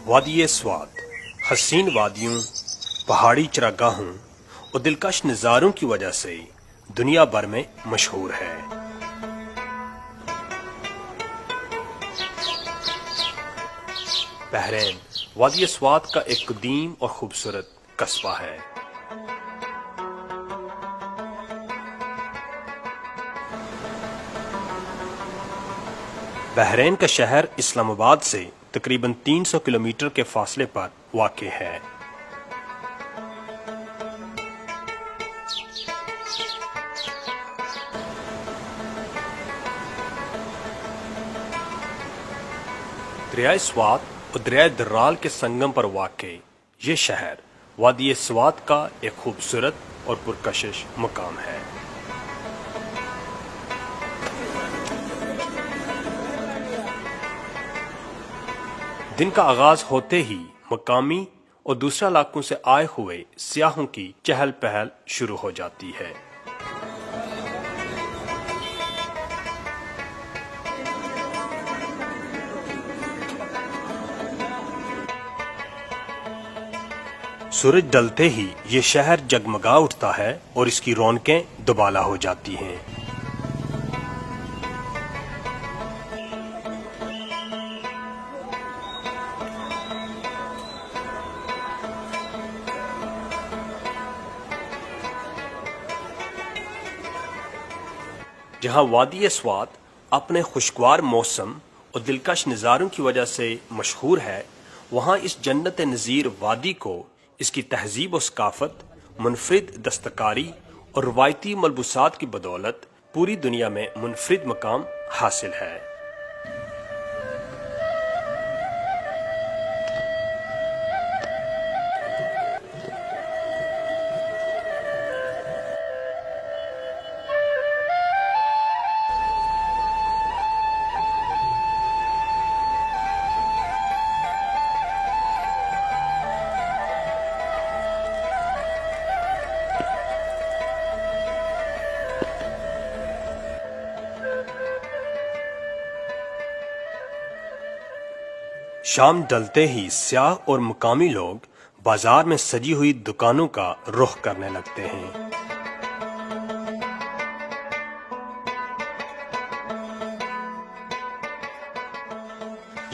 وادی سوات حسین وادیوں، پہاڑی چراگاہوں اور دلکش نظاروں کی وجہ سے دنیا بھر میں مشہور ہے۔ بحرین وادی سوات کا ایک قدیم اور خوبصورت قصبہ ہے۔ بحرین کا شہر اسلام آباد سے تقریباً 300 کلومیٹر کے فاصلے پر واقع ہے۔ دریائے سوات اور دریائے درال کے سنگم پر واقع یہ شہر وادی سوات کا ایک خوبصورت اور پرکشش مقام ہے۔ دن کا آغاز ہوتے ہی مقامی اور دوسرے علاقوں سے آئے ہوئے سیاحوں کی چہل پہل شروع ہو جاتی ہے۔ سورج ڈلتے ہی یہ شہر جگمگا اٹھتا ہے اور اس کی رونقیں دوبالا ہو جاتی ہیں۔ جہاں وادی سوات اپنے خوشگوار موسم اور دلکش نظاروں کی وجہ سے مشہور ہے، وہاں اس جنت نظیر وادی کو اس کی تہذیب و ثقافت، منفرد دستکاری اور روایتی ملبوسات کی بدولت پوری دنیا میں منفرد مقام حاصل ہے۔ شام ڈلتے ہی سیاح اور مقامی لوگ بازار میں سجی ہوئی دکانوں کا رخ کرنے لگتے ہیں۔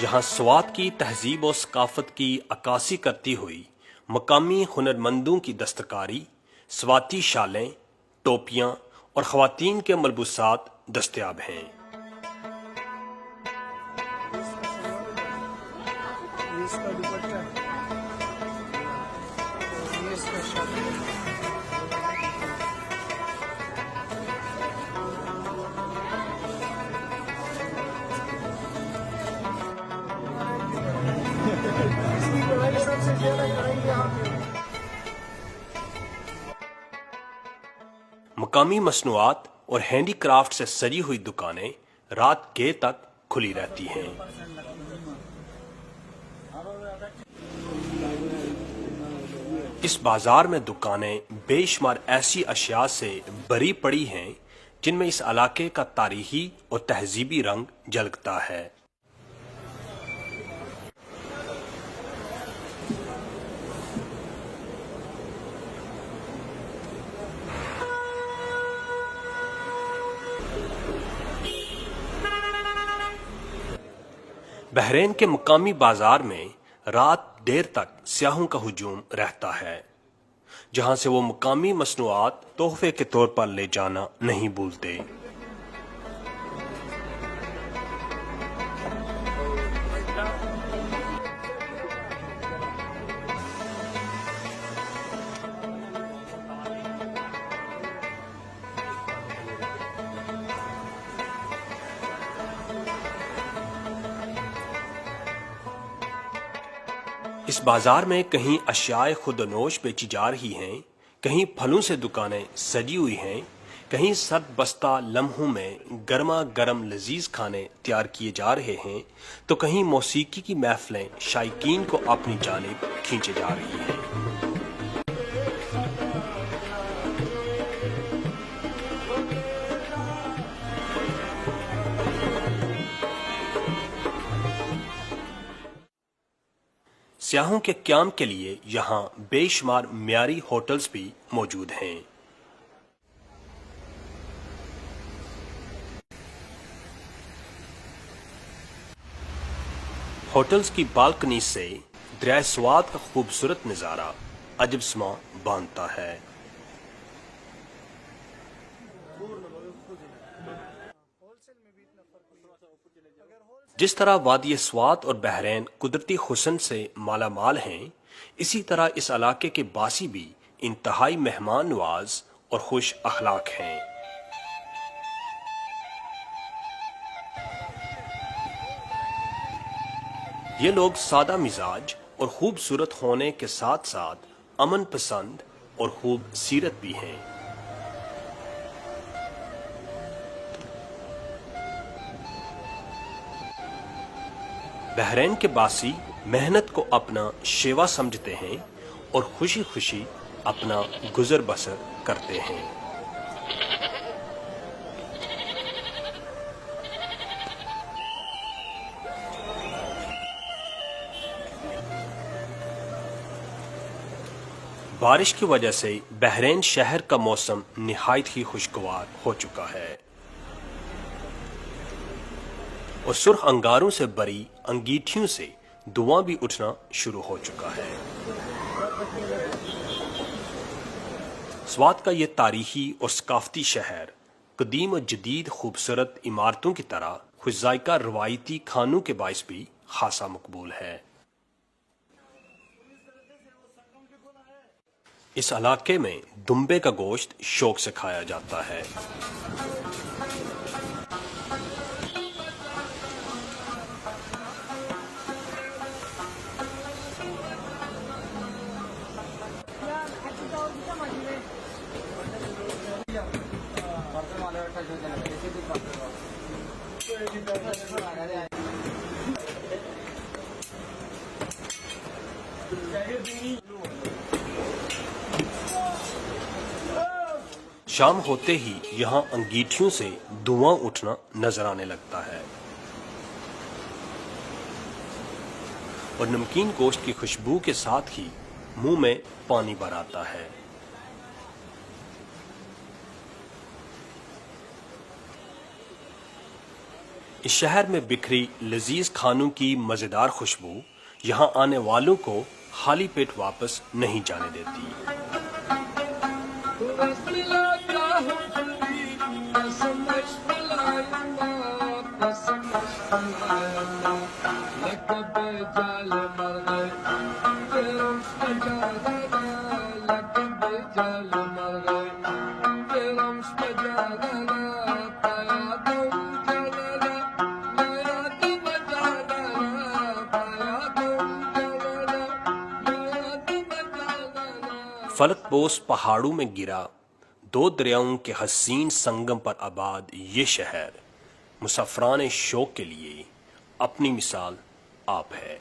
یہاں سوات کی تہذیب و ثقافت کی عکاسی کرتی ہوئی مقامی ہنرمندوں کی دستکاری، سواتی شالیں، ٹوپیاں اور خواتین کے ملبوسات دستیاب ہیں۔ مقامی مصنوعات اور ہینڈی کرافٹ سے سجی ہوئی دکانیں رات گیر تک کھلی رہتی ہیں۔ اس بازار میں دکانیں بے شمار ایسی اشیاء سے بھری پڑی ہیں جن میں اس علاقے کا تاریخی اور تہذیبی رنگ جھلکتا ہے۔ بحرین کے مقامی بازار میں رات دیر تک سیاحوں کا ہجوم رہتا ہے، جہاں سے وہ مقامی مصنوعات تحفے کے طور پر لے جانا نہیں بھولتے۔ اس بازار میں کہیں اشیاء خود نوش بیچی جا رہی ہیں، کہیں پھلوں سے دکانیں سجی ہوئی ہیں، کہیں سرد بستہ لمحوں میں گرما گرم لذیذ کھانے تیار کیے جا رہے ہیں، تو کہیں موسیقی کی محفلیں شائقین کو اپنی جانب کھینچے جا رہی ہیں۔ سیاحوں کے قیام کے لیے یہاں بے شمار معیاری ہوٹلز بھی موجود ہیں۔ ہوٹلز کی بالکنی سے دریائے سوات کا خوبصورت نظارہ عجب سما باندھتا ہے۔ جس طرح وادی سوات اور بحرین قدرتی حسن سے مالا مال ہیں، اسی طرح اس علاقے کے باسی بھی انتہائی مہمان نواز اور خوش اخلاق ہیں۔ یہ لوگ سادہ مزاج اور خوبصورت ہونے کے ساتھ ساتھ امن پسند اور خوب سیرت بھی ہیں۔ بحرین کے باسی محنت کو اپنا شیوا سمجھتے ہیں اور خوشی خوشی اپنا گزر بسر کرتے ہیں۔ بارش کی وجہ سے بحرین شہر کا موسم نہایت ہی خوشگوار ہو چکا ہے اور سرخ انگاروں سے بری انگیٹھیوں سے دھواں بھی اٹھنا شروع ہو چکا ہے۔ سوات کا یہ تاریخی اور ثقافتی شہر قدیم و جدید خوبصورت عمارتوں کی طرح خوش ذائقہ روایتی کھانوں کے باعث بھی خاصا مقبول ہے۔ اس علاقے میں دمبے کا گوشت شوق سے کھایا جاتا ہے۔ شام ہوتے ہی یہاں انگیٹھیوں سے دھواں اٹھنا نظر آنے لگتا ہے اور نمکین گوشت کی خوشبو کے ساتھ ہی منہ میں پانی بھر آتا ہے۔ اس شہر میں بکھری لذیذ کھانوں کی مزیدار خوشبو یہاں آنے والوں کو خالی پیٹ واپس نہیں جانے دیتی۔ فلک بوس پہاڑوں میں گرا 2 دریاؤں کے حسین سنگم پر آباد یہ شہر مسافران شوق کے لیے اپنی مثال آپ ہے۔